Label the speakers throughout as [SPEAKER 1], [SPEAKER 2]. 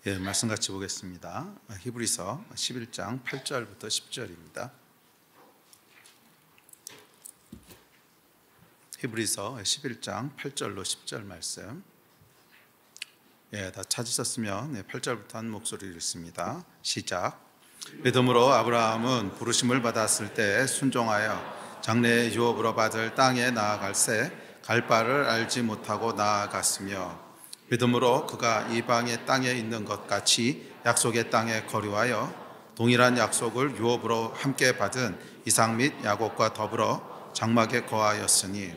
[SPEAKER 1] 예, 말씀 같이 보겠습니다. 히브리서 11장 8절부터 10절입니다. 히브리서 11장 8절로 10절 말씀. 예, 다 찾으셨으면 8절부터 한 목소리를 읽습니다. 시작. 믿음으로 아브라함은 부르심을 받았을 때 순종하여 장래의 유업으로 받을 땅에 나아갈새 갈 바를 알지 못하고 나아갔으며, 믿음으로 그가 이방의 땅에 있는 것 같이 약속의 땅에 거류하여 동일한 약속을 유업으로 함께 받은 이삭 및 야곱과 더불어 장막에 거하였으니,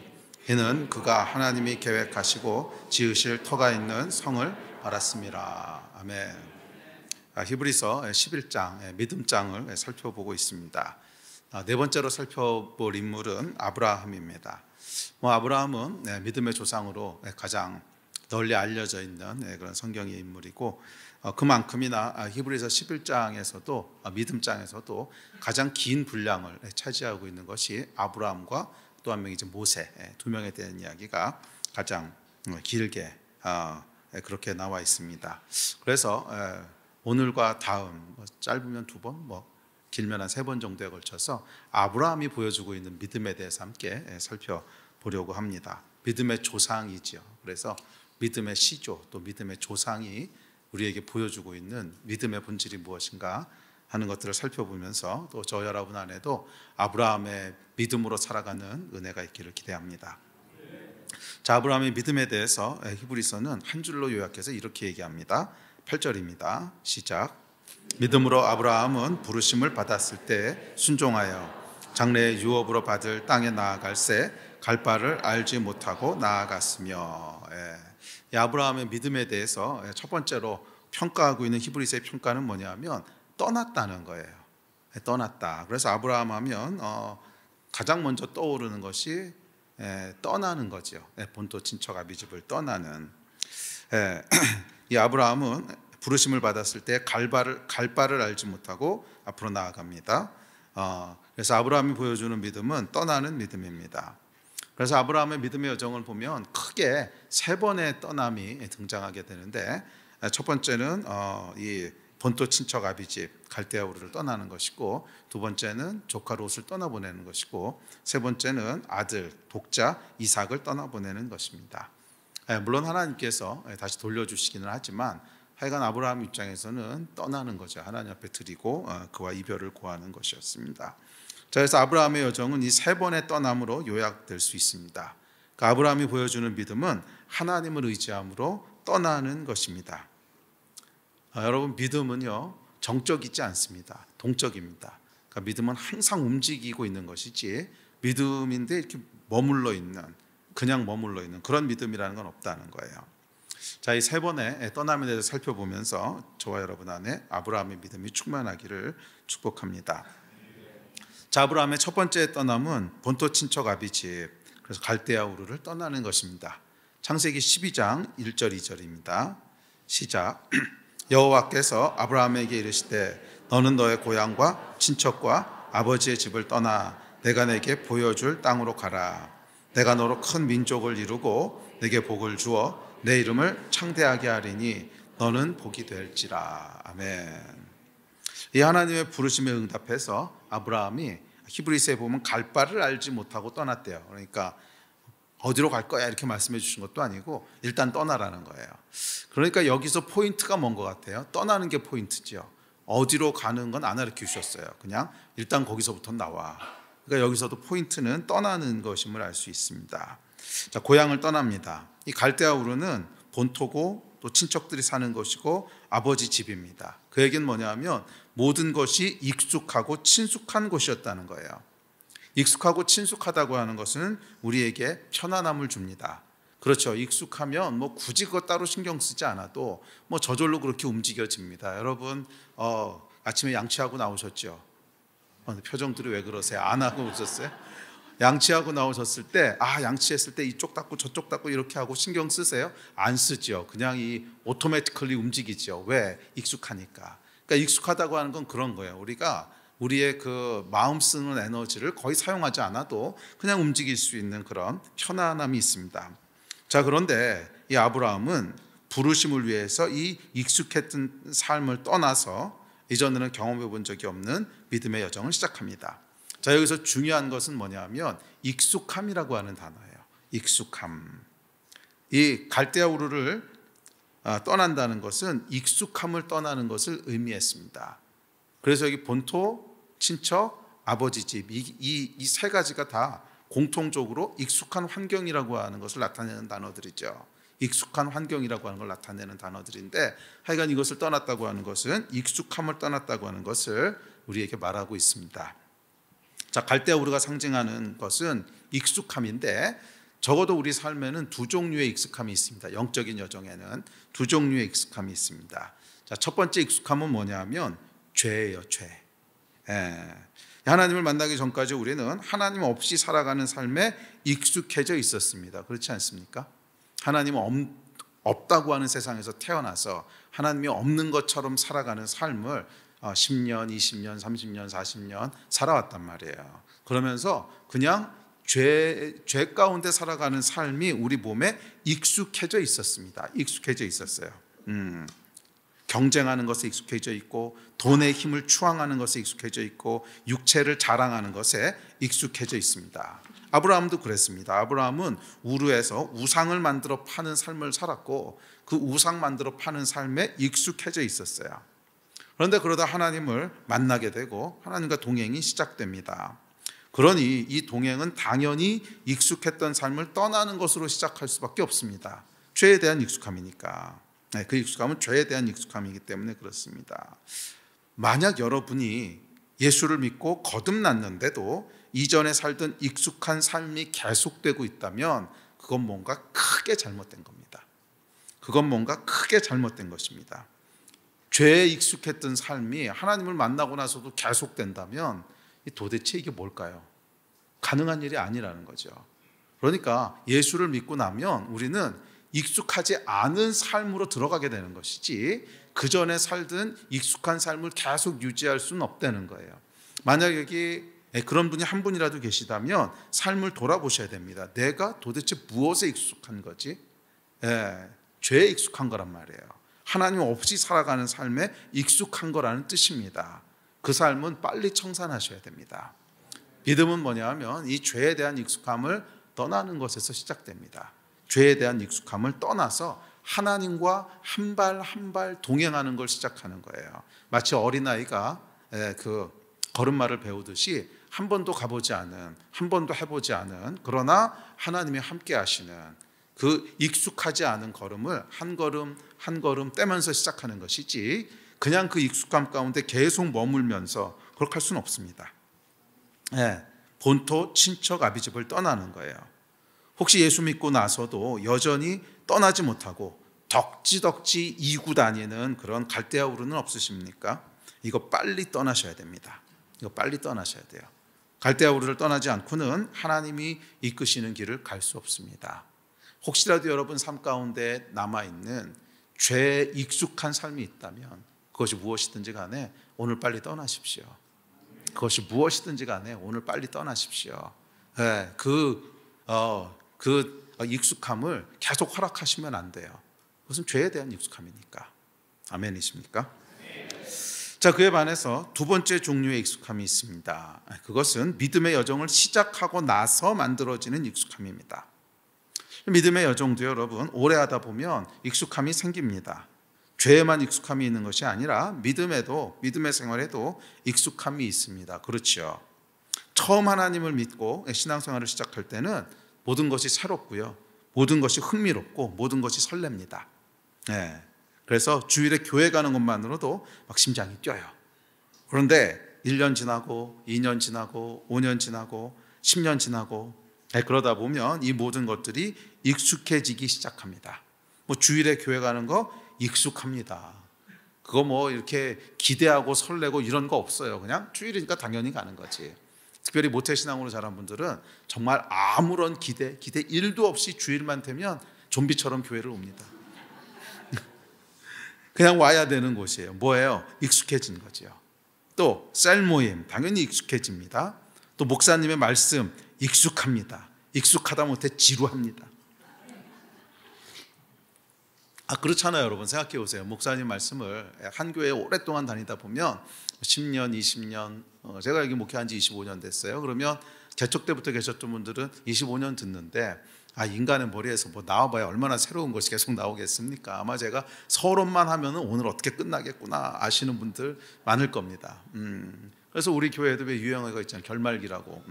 [SPEAKER 1] 이는 그가 하나님이 계획하시고 지으실 터가 있는 성을 알았음이라. 아멘. 히브리서 11장 믿음장을 살펴보고 있습니다. 네 번째로 살펴볼 인물은 아브라함입니다. 아브라함은 믿음의 조상으로 가장 널리 알려져 있는 그런 성경의 인물이고, 그만큼이나 히브리서 11장에서도 믿음장에서도 가장 긴 분량을 차지하고 있는 것이 아브라함과 또 한 명이 모세, 두 명에 대한 이야기가 가장 길게 그렇게 나와 있습니다. 그래서 오늘과 다음 짧으면 두 번, 길면 한 세 번 정도에 걸쳐서 아브라함이 보여주고 있는 믿음에 대해서 함께 살펴보려고 합니다. 믿음의 조상이죠. 그래서 믿음의 시조, 또 믿음의 조상이 우리에게 보여주고 있는 믿음의 본질이 무엇인가 하는 것들을 살펴보면서 또 저 여러분 안에도 아브라함의 믿음으로 살아가는 은혜가 있기를 기대합니다. 자, 아브라함의 믿음에 대해서 히브리서는 한 줄로 요약해서 이렇게 얘기합니다. 8절입니다. 시작. 믿음으로 아브라함은 부르심을 받았을 때 순종하여 장래의 유업으로 받을 땅에 나아갈새 갈 바를 알지 못하고 나아갔으며. 이 아브라함의 믿음에 대해서 첫 번째로 평가하고 있는 히브리서의 평가는 뭐냐면 떠났다는 거예요. 떠났다. 그래서 아브라함 하면 가장 먼저 떠오르는 것이 떠나는 거죠. 본토 친척 아비집을 떠나는. 이 아브라함은 부르심을 받았을 때 갈 바를 알지 못하고 앞으로 나아갑니다. 그래서 아브라함이 보여주는 믿음은 떠나는 믿음입니다. 그래서 아브라함의 믿음의 여정을 보면 크게 세 번의 떠남이 등장하게 되는데, 첫 번째는 이 본토 친척 아비집 갈대아 우르를 떠나는 것이고, 두 번째는 조카 롯을 떠나보내는 것이고, 세 번째는 아들 독자 이삭을 떠나보내는 것입니다. 물론 하나님께서 다시 돌려주시기는 하지만 하여간 아브라함 입장에서는 떠나는 거죠. 하나님 앞에 드리고 그와 이별을 고하는 것이었습니다. 자, 그래서 아브라함의 여정은 이 세 번의 떠남으로 요약될 수 있습니다. 그러니까 아브라함이 보여주는 믿음은 하나님을 의지함으로 떠나는 것입니다. 여러분, 믿음은요 정적이지 않습니다. 동적입니다. 그러니까 믿음은 항상 움직이고 있는 것이지, 믿음인데 이렇게 그냥 머물러 있는 그런 믿음이라는 건 없다는 거예요. 자, 이 세 번의 떠남에 대해서 살펴보면서 저와 여러분 안에 아브라함의 믿음이 충만하기를 축복합니다. 자, 아브라함의 첫 번째 떠남은 본토 친척 아비집, 그래서 갈대아 우르를 떠나는 것입니다. 창세기 12장 1절 2절입니다. 시작. 여호와께서 아브라함에게 이르시되 너는 너의 고향과 친척과 아버지의 집을 떠나 내가 내게 보여줄 땅으로 가라. 내가 너로 큰 민족을 이루고 내게 복을 주어 내 이름을 창대하게 하리니 너는 복이 될지라. 아멘. 이 하나님의 부르심에 응답해서 아브라함이 히브리서에 보면 갈 바를 알지 못하고 떠났대요. 그러니까 어디로 갈 거야 이렇게 말씀해 주신 것도 아니고 일단 떠나라는 거예요. 그러니까 여기서 포인트가 뭔 것 같아요? 떠나는 게 포인트죠. 어디로 가는 건 안 알려 주셨어요. 그냥 일단 거기서부터 나와. 그러니까 여기서도 포인트는 떠나는 것임을 알 수 있습니다. 자, 고향을 떠납니다. 이 갈대아 우르는 본토고 또 친척들이 사는 것이고 아버지 집입니다. 그 얘기는 뭐냐면 모든 것이 익숙하고 친숙한 곳이었다는 거예요. 익숙하고 친숙하다고 하는 것은 우리에게 편안함을 줍니다. 그렇죠. 익숙하면 굳이 그거 따로 신경 쓰지 않아도 저절로 그렇게 움직여집니다. 여러분 아침에 양치하고 나오셨죠? 표정들이 왜 그러세요? 안 하고 오셨어요? 양치하고 나오셨을 때 양치했을 때 이쪽 닦고 저쪽 닦고 이렇게 하고 신경 쓰세요? 안 쓰죠. 그냥 이 오토매티컬리 움직이죠. 왜? 익숙하니까. 그러니까 익숙하다고 하는 건 그런 거예요. 우리가 우리의 그 마음 쓰는 에너지를 거의 사용하지 않아도 그냥 움직일 수 있는 그런 편안함이 있습니다. 자, 그런데 이 아브라함은 부르심을 위해서 이 익숙했던 삶을 떠나서 이전에는 경험해 본 적이 없는 믿음의 여정을 시작합니다. 자, 여기서 중요한 것은 뭐냐면 익숙함이라고 하는 단어예요. 익숙함. 이 갈대아 우르를 떠난다는 것은 익숙함을 떠나는 것을 의미했습니다. 그래서 여기 본토, 친척, 아버지 집 이 세 가지가 다 공통적으로 익숙한 환경이라고 하는 것을 나타내는 단어들이죠. 익숙한 환경이라고 하는 걸 나타내는 단어들인데 하여간 이것을 떠났다고 하는 것은 익숙함을 떠났다고 하는 것을 우리에게 말하고 있습니다. 자, 갈대아 우르가 상징하는 것은 익숙함인데 적어도 우리 삶에는 두 종류의 익숙함이 있습니다. 영적인 여정에는 두 종류의 익숙함이 있습니다. 자, 첫 번째 익숙함은 뭐냐면 죄예요, 죄. 하나님을 만나기 전까지 우리는 하나님 없이 살아가는 삶에 익숙해져 있었습니다. 그렇지 않습니까? 하나님은 없다고 하는 세상에서 태어나서 하나님이 없는 것처럼 살아가는 삶을 10년, 20년, 30년, 40년 살아왔단 말이에요. 그러면서 그냥 죄 가운데 살아가는 삶이 우리 몸에 익숙해져 있었습니다. 익숙해져 있었어요. 경쟁하는 것에 익숙해져 있고 돈의 힘을 추앙하는 것에 익숙해져 있고 육체를 자랑하는 것에 익숙해져 있습니다. 아브라함도 그랬습니다. 아브라함은 우르에서 우상을 만들어 파는 삶을 살았고 그 우상 만들어 파는 삶에 익숙해져 있었어요. 그런데 그러다 하나님을 만나게 되고 하나님과 동행이 시작됩니다. 그러니 이 동행은 당연히 익숙했던 삶을 떠나는 것으로 시작할 수밖에 없습니다. 죄에 대한 익숙함이니까. 그 익숙함은 죄에 대한 익숙함이기 때문에 그렇습니다. 만약 여러분이 예수를 믿고 거듭났는데도 이전에 살던 익숙한 삶이 계속되고 있다면 그건 뭔가 크게 잘못된 겁니다. 그건 뭔가 크게 잘못된 것입니다. 죄에 익숙했던 삶이 하나님을 만나고 나서도 계속된다면 도대체 이게 뭘까요? 가능한 일이 아니라는 거죠. 그러니까 예수를 믿고 나면 우리는 익숙하지 않은 삶으로 들어가게 되는 것이지 그 전에 살던 익숙한 삶을 계속 유지할 수는 없다는 거예요. 만약 여기 그런 분이 한 분이라도 계시다면 삶을 돌아보셔야 됩니다. 내가 도대체 무엇에 익숙한 거지? 죄에 익숙한 거란 말이에요. 하나님 없이 살아가는 삶에 익숙한 거라는 뜻입니다. 그 삶은 빨리 청산하셔야 됩니다. 믿음은 뭐냐면 이 죄에 대한 익숙함을 떠나는 것에서 시작됩니다. 죄에 대한 익숙함을 떠나서 하나님과 한 발 한 발 동행하는 걸 시작하는 거예요. 마치 어린아이가 그 걸음마를 배우듯이 한 번도 가보지 않은, 한 번도 해보지 않은, 그러나 하나님이 함께 하시는 그 익숙하지 않은 걸음을 한 걸음 한 걸음 떼면서 시작하는 것이지 그냥 그 익숙함 가운데 계속 머물면서 그렇게 할 수는 없습니다. 본토, 친척, 아비집을 떠나는 거예요. 혹시 예수 믿고 나서도 여전히 떠나지 못하고 덕지덕지 이고 다니는 그런 갈대아 우르는 없으십니까? 이거 빨리 떠나셔야 됩니다. 이거 빨리 떠나셔야 돼요. 갈대아 우르를 떠나지 않고는 하나님이 이끄시는 길을 갈 수 없습니다. 혹시라도 여러분 삶 가운데 남아있는 죄에 익숙한 삶이 있다면 그것이 무엇이든지 간에 오늘 빨리 떠나십시오. 그것이 무엇이든지 간에 오늘 빨리 떠나십시오. 그 익숙함을 계속 허락하시면 안 돼요. 그것은 죄에 대한 익숙함이니까. 아멘이십니까? 자, 그에 반해서 두 번째 종류의 익숙함이 있습니다. 그것은 믿음의 여정을 시작하고 나서 만들어지는 익숙함입니다. 믿음의 여정도 여러분 오래 하다 보면 익숙함이 생깁니다. 죄에만 익숙함이 있는 것이 아니라 믿음의 생활에도 익숙함이 있습니다. 그렇죠. 처음 하나님을 믿고 신앙생활을 시작할 때는 모든 것이 새롭고요. 모든 것이 흥미롭고 모든 것이 설렙니다. 그래서 주일에 교회 가는 것만으로도 막 심장이 뛰어요. 그런데 1년 지나고 2년 지나고 5년 지나고 10년 지나고 그러다 보면 이 모든 것들이 익숙해지기 시작합니다. 주일에 교회 가는 거 익숙합니다. 그거 뭐 이렇게 기대하고 설레고 이런 거 없어요. 그냥 주일이니까 당연히 가는 거지. 특별히 모태신앙으로 자란 분들은 정말 아무런 기대 1도 없이 주일만 되면 좀비처럼 교회를 옵니다. 그냥 와야 되는 곳이에요. 뭐예요? 익숙해진 거죠. 또 셀 모임 당연히 익숙해집니다. 또 목사님의 말씀 익숙합니다. 익숙하다 못해 지루합니다. 그렇잖아요, 여러분. 생각해 보세요. 목사님 말씀을 한 교회에 오랫동안 다니다 보면 10년, 20년, 제가 여기 목회한 지 25년 됐어요. 그러면 개척 때부터 계셨던 분들은 25년 듣는데 인간의 머리에서 뭐 나와봐야 얼마나 새로운 것이 계속 나오겠습니까? 아마 제가 서론만 하면은 오늘 어떻게 끝나겠구나 아시는 분들 많을 겁니다. 그래서 우리 교회에도 왜 유행어가 있잖아요. 결말기라고.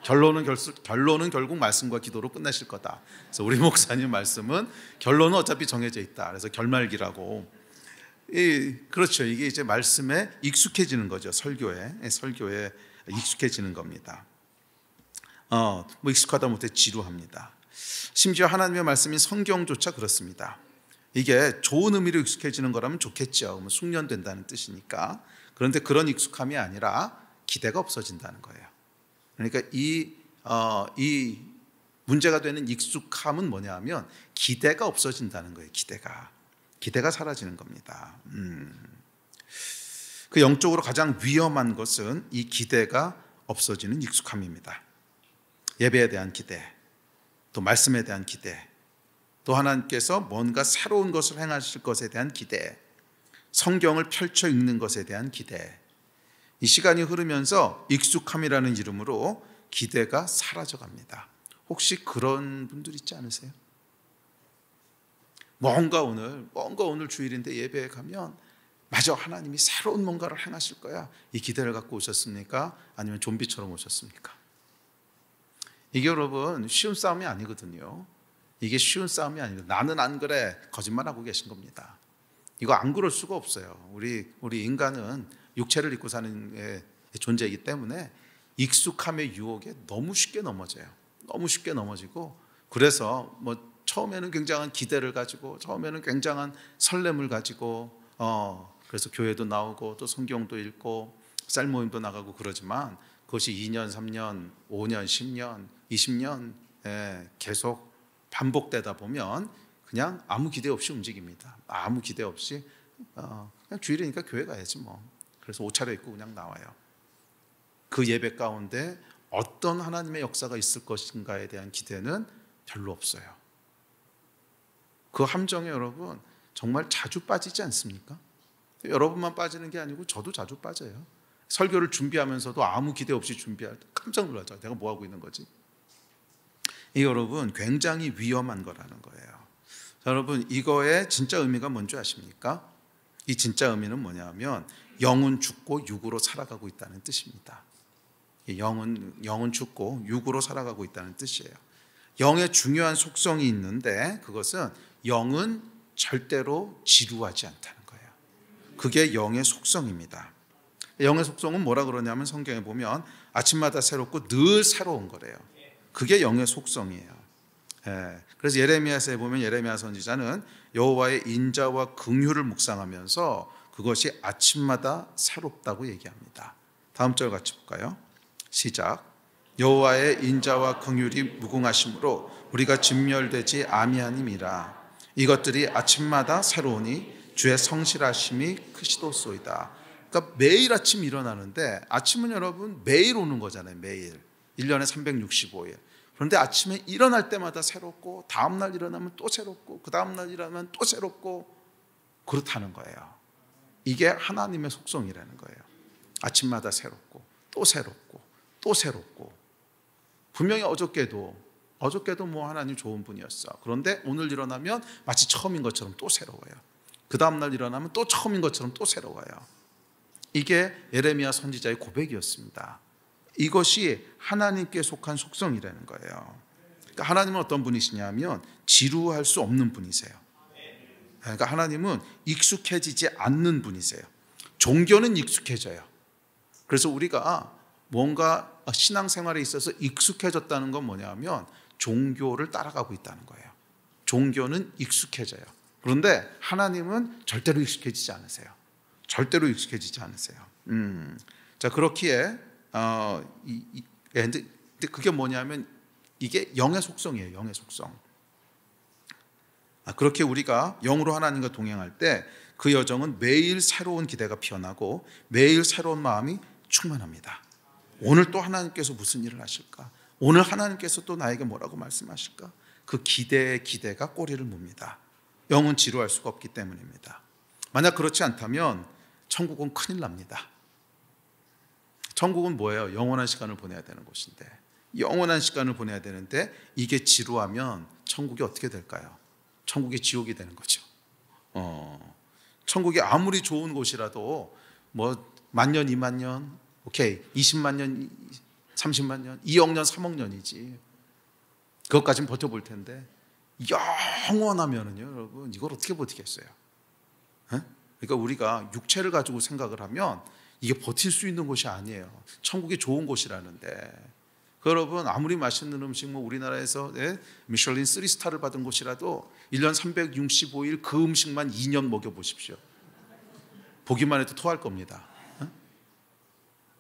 [SPEAKER 1] 결론은 결국 말씀과 기도로 끝내실 거다. 그래서 우리 목사님 말씀은 결론은 어차피 정해져 있다. 그래서 결말기라고. 그렇죠. 이게 이제 말씀에 익숙해지는 거죠. 설교에 익숙해지는 겁니다. 뭐 익숙하다 못해 지루합니다. 심지어 하나님의 말씀인 성경조차 그렇습니다. 이게 좋은 의미로 익숙해지는 거라면 좋겠죠. 숙련된다는 뜻이니까. 그런데 그런 익숙함이 아니라 기대가 없어진다는 거예요. 그러니까 이 문제가 되는 익숙함은 뭐냐 하면 기대가 없어진다는 거예요. 기대가 사라지는 겁니다. 그 영적으로 가장 위험한 것은 이 기대가 없어지는 익숙함입니다. 예배에 대한 기대, 또 말씀에 대한 기대, 또 하나님께서 뭔가 새로운 것을 행하실 것에 대한 기대, 성경을 펼쳐 읽는 것에 대한 기대. 이 시간이 흐르면서 익숙함이라는 이름으로 기대가 사라져갑니다. 혹시 그런 분들 있지 않으세요? 뭔가 오늘 주일인데 예배에 가면 맞아, 하나님이 새로운 뭔가를 행하실 거야. 이 기대를 갖고 오셨습니까? 아니면 좀비처럼 오셨습니까? 이게 여러분 쉬운 싸움이 아니거든요. 이게 쉬운 싸움이 아니고 나는 안 그래 거짓말하고 계신 겁니다. 이거 안 그럴 수가 없어요. 우리 인간은 육체를 입고 사는 존재이기 때문에 익숙함의 유혹에 너무 쉽게 넘어져요. 너무 쉽게 넘어지고 그래서 뭐 처음에는 굉장한 기대를 가지고 처음에는 굉장한 설렘을 가지고 그래서 교회도 나오고 또 성경도 읽고 쌀 모임도 나가고 그러지만 그것이 2년, 3년, 5년, 10년, 20년 계속 반복되다 보면 그냥 아무 기대 없이 움직입니다. 아무 기대 없이 그냥 주일이니까 교회 가야지 뭐. 그래서 옷 차려입고 그냥 나와요. 그 예배 가운데 어떤 하나님의 역사가 있을 것인가에 대한 기대는 별로 없어요. 그 함정에 여러분 정말 자주 빠지지 않습니까? 여러분만 빠지는 게 아니고 저도 자주 빠져요. 설교를 준비하면서도 아무 기대 없이 준비할 때 깜짝 놀라죠. 내가 뭐 하고 있는 거지? 이 여러분 굉장히 위험한 거라는 거예요. 자, 여러분 이거의 진짜 의미가 뭔지 아십니까? 이 진짜 의미는 뭐냐면 영은 죽고 육으로 살아가고 있다는 뜻입니다. 영은 죽고 육으로 살아가고 있다는 뜻이에요. 영의 중요한 속성이 있는데 그것은 영은 절대로 지루하지 않다는 거예요. 그게 영의 속성입니다. 영의 속성은 뭐라 그러냐면 성경에 보면 아침마다 새롭고 늘 새로운 거래요. 그게 영의 속성이에요. 그래서 예레미야서에 보면 예레미야 선지자는 여호와의 인자와 긍휼을 묵상하면서 그것이 아침마다 새롭다고 얘기합니다. 다음 절 같이 볼까요? 시작. 여호와의 인자와 긍휼이 무궁하심으로 우리가 진멸되지 아미하님이라. 이것들이 아침마다 새로우니 주의 성실하심이 크시도소이다. 그러니까 매일 아침 일어나는데 아침은 여러분 매일 오는 거잖아요. 매일 1년에 365일. 그런데 아침에 일어날 때마다 새롭고 다음날 일어나면 또 새롭고 그 다음날 일어나면 또 새롭고 그렇다는 거예요. 이게 하나님의 속성이라는 거예요. 아침마다 새롭고 또 새롭고 또 새롭고. 분명히 어저께도 뭐 하나님 좋은 분이었어. 그런데 오늘 일어나면 마치 처음인 것처럼 또 새로워요. 그 다음날 일어나면 또 처음인 것처럼 또 새로워요. 이게 예레미야 선지자의 고백이었습니다. 이것이 하나님께 속한 속성이라는 거예요. 그러니까 하나님은 어떤 분이시냐면 지루할 수 없는 분이세요. 그러니까 하나님은 익숙해지지 않는 분이세요. 종교는 익숙해져요. 그래서 우리가 뭔가 신앙생활에 있어서 익숙해졌다는 건 뭐냐면 종교를 따라가고 있다는 거예요. 종교는 익숙해져요. 그런데 하나님은 절대로 익숙해지지 않으세요. 절대로 익숙해지지 않으세요. 자, 그렇기에 근데 그게 뭐냐면 이게 영의 속성이에요. 영의 속성. 그렇게 우리가 영으로 하나님과 동행할 때 그 여정은 매일 새로운 기대가 피어나고 매일 새로운 마음이 충만합니다. 오늘 또 하나님께서 무슨 일을 하실까? 오늘 하나님께서 또 나에게 뭐라고 말씀하실까? 그 기대가 꼬리를 뭅니다. 영은 지루할 수가 없기 때문입니다. 만약 그렇지 않다면 천국은 큰일 납니다. 천국은 뭐예요? 영원한 시간을 보내야 되는 곳인데, 영원한 시간을 보내야 되는데 이게 지루하면 천국이 어떻게 될까요? 천국이 지옥이 되는 거죠. 천국이 아무리 좋은 곳이라도 뭐 만년, 2만 년, 오케이, 20만 년, 30만 년, 2억 년, 3억 년이지. 그것까지는 버텨볼 텐데 영원하면은요, 여러분, 이걸 어떻게 버티겠어요? 그러니까 우리가 육체를 가지고 생각을 하면 이게 버틸 수 있는 곳이 아니에요. 천국이 좋은 곳이라는데. 여러분, 아무리 맛있는 음식, 뭐 우리나라에서 미슐린 3스타를 받은 곳이라도 1년 365일 그 음식만 2년 먹여보십시오. 보기만 해도 토할 겁니다.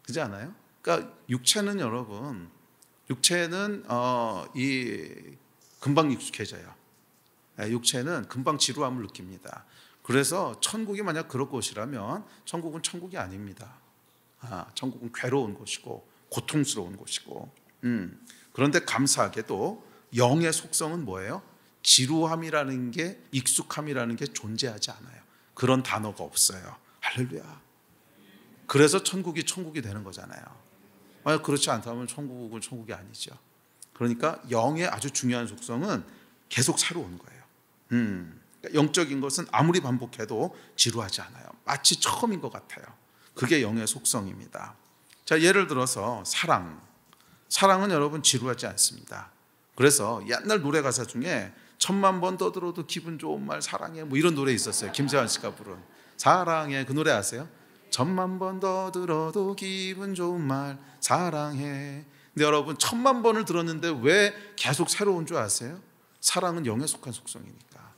[SPEAKER 1] 그렇지 않아요? 그러니까 육체는 여러분, 육체는 금방 익숙해져요. 육체는 금방 지루함을 느낍니다. 그래서 천국이 만약 그럴 곳이라면 천국은 천국이 아닙니다. 천국은 괴로운 곳이고 고통스러운 곳이고. 그런데 감사하게도 영의 속성은 뭐예요? 지루함이라는 게, 익숙함이라는 게 존재하지 않아요. 그런 단어가 없어요. 할렐루야. 그래서 천국이 천국이 되는 거잖아요. 만약 그렇지 않다면 천국은 천국이 아니죠. 그러니까 영의 아주 중요한 속성은 계속 새로운 거예요. 영적인 것은 아무리 반복해도 지루하지 않아요. 마치 처음인 것 같아요. 그게 영의 속성입니다. 자, 예를 들어서 사랑은 여러분 지루하지 않습니다. 그래서 옛날 노래 가사 중에 1000만 번 떠들어도 기분 좋은 말 사랑해, 뭐 이런 노래 있었어요. 김세환 씨가 부른 사랑해, 그 노래 아세요? 1000만 번 떠들어도 기분 좋은 말 사랑해. 근데 여러분, 1000만 번을 들었는데 왜 계속 새로운 줄 아세요? 사랑은 영에 속한 속성이니까.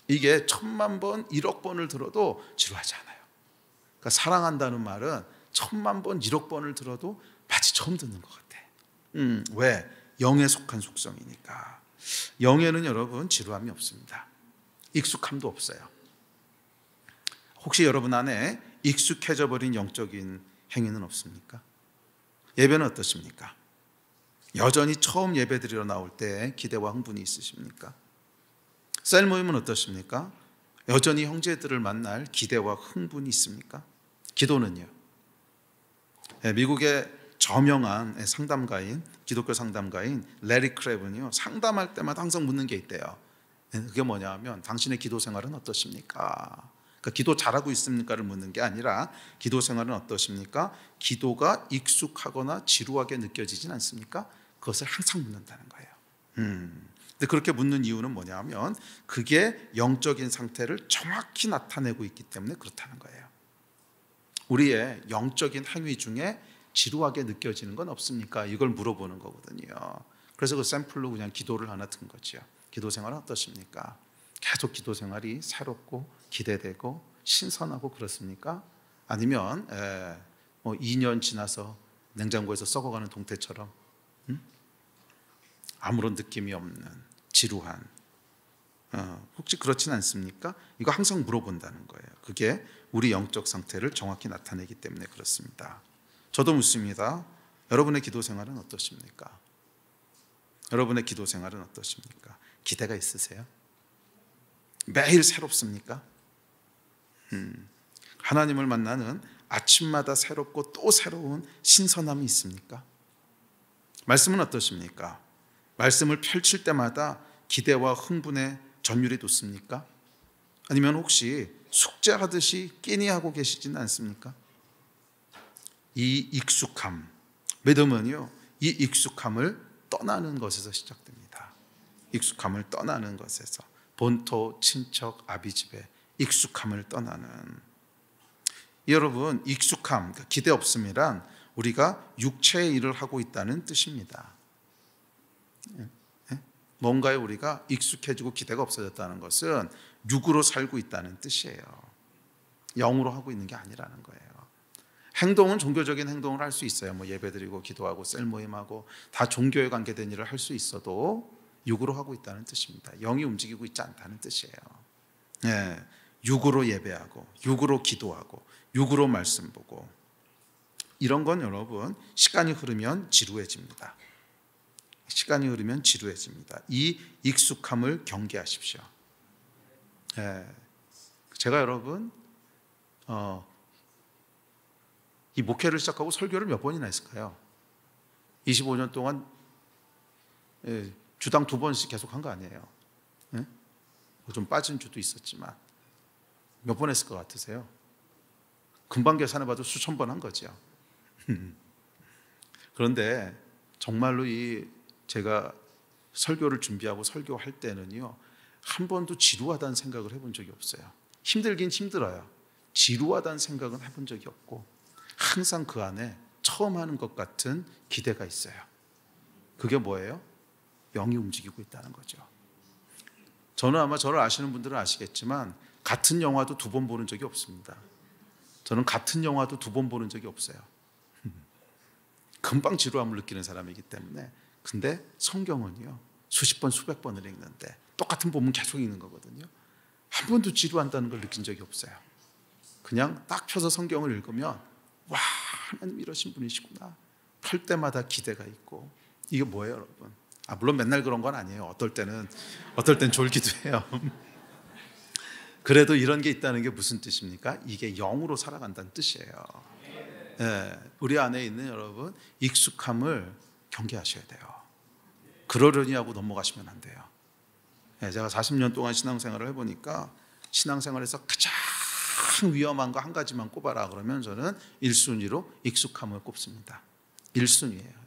[SPEAKER 1] 이게 1000만 번, 1억 번을 들어도 지루하지 않아요. 그러니까 사랑한다는 말은 1000만 번, 1억 번을 들어도 마치 처음 듣는 것 같아. 왜? 영에 속한 속성이니까. 영에는 여러분 지루함이 없습니다. 익숙함도 없어요. 혹시 여러분 안에 익숙해져 버린 영적인 행위는 없습니까? 예배는 어떠십니까? 여전히 처음 예배 드리러 나올 때 기대와 흥분이 있으십니까? 셀 모임은 어떠십니까? 여전히 형제들을 만날 기대와 흥분이 있습니까? 기도는요? 미국의 저명한 상담가인, 기독교 상담가인 레리 크랩은요, 상담할 때마다 항상 묻는 게 있대요. 그게 뭐냐 하면, 당신의 기도 생활은 어떠십니까? 그러니까 기도 잘하고 있습니까를 묻는 게 아니라, 기도 생활은 어떠십니까? 기도가 익숙하거나 지루하게 느껴지진 않습니까? 그것을 항상 묻는다는 거예요. 근데 그렇게 묻는 이유는 뭐냐 하면, 그게 영적인 상태를 정확히 나타내고 있기 때문에 그렇다는 거예요. 우리의 영적인 행위 중에 지루하게 느껴지는 건 없습니까? 이걸 물어보는 거거든요. 그래서 그 샘플로 그냥 기도를 하나 든 거죠. 기도 생활은 어떠십니까? 계속 기도 생활이 새롭고 기대되고 신선하고 그렇습니까? 아니면 2년 지나서 냉장고에서 썩어가는 동태처럼 아무런 느낌이 없는 지루한, 혹시 그렇진 않습니까? 이거 항상 물어본다는 거예요. 그게 우리 영적 상태를 정확히 나타내기 때문에 그렇습니다. 저도 묻습니다. 여러분의 기도 생활은 어떠십니까? 여러분의 기도 생활은 어떠십니까? 기대가 있으세요? 매일 새롭습니까? 하나님을 만나는 아침마다 새롭고 또 새로운 신선함이 있습니까? 말씀은 어떠십니까? 말씀을 펼칠 때마다 기대와 흥분에 전율이 돋습니까? 아니면 혹시 숙제하듯이 끼니하고 계시지는 않습니까? 이 익숙함, 믿음은요, 이 익숙함을 떠나는 것에서 시작됩니다. 익숙함을 떠나는 것에서, 본토, 친척, 아비집에 익숙함을 떠나는. 여러분, 익숙함, 기대 없음이란 우리가 육체의 일을 하고 있다는 뜻입니다. 뭔가에 우리가 익숙해지고 기대가 없어졌다는 것은 육으로 살고 있다는 뜻이에요. 영으로 하고 있는 게 아니라는 거예요. 행동은 종교적인 행동을 할 수 있어요. 뭐 예배드리고 기도하고 셀 모임하고 다 종교에 관계된 일을 할 수 있어도 육으로 하고 있다는 뜻입니다. 영이 움직이고 있지 않다는 뜻이에요. 육으로 예배하고 육으로 기도하고 육으로 말씀 보고, 이런 건 여러분 시간이 흐르면 지루해집니다. 시간이 흐르면 지루해집니다. 이 익숙함을 경계하십시오. 제가 여러분 이 목회를 시작하고 설교를 몇 번이나 했을까요? 25년 동안 주당 2번씩 계속 한 거 아니에요? 좀 빠진 주도 있었지만 몇 번 했을 것 같으세요? 금방 계산해봐도 수천 번 한 거죠. 그런데 정말로 제가 설교를 준비하고 설교할 때는요, 한 번도 지루하다는 생각을 해본 적이 없어요. 힘들긴 힘들어요. 지루하다는 생각은 해본 적이 없고 항상 그 안에 처음 하는 것 같은 기대가 있어요. 그게 뭐예요? 영이 움직이고 있다는 거죠. 저는 아마 저를 아시는 분들은 아시겠지만 같은 영화도 2번 보는 적이 없습니다. 저는 같은 영화도 2번 보는 적이 없어요. 금방 지루함을 느끼는 사람이기 때문에. 근데 성경은요, 수십 번 수백 번을 읽는데 똑같은 본문 계속 읽는 거거든요. 한 번도 지루한다는 걸 느낀 적이 없어요. 그냥 딱 펴서 성경을 읽으면 와, 하나님 이러신 분이시구나. 펼 때마다 기대가 있고. 이게 뭐예요, 여러분? 물론 맨날 그런 건 아니에요. 어떨 땐 졸기도 해요. 그래도 이런 게 있다는 게 무슨 뜻입니까? 이게 영으로 살아간다는 뜻이에요. 우리 안에 있는 여러분, 익숙함을 경계하셔야 돼요. 그러려니 하고 넘어가시면 안 돼요. 제가 40년 동안 신앙생활을 해보니까 신앙생활에서 가장 위험한 거 한 가지만 꼽아라 그러면 저는 1순위로 익숙함을 꼽습니다. 1순위예요.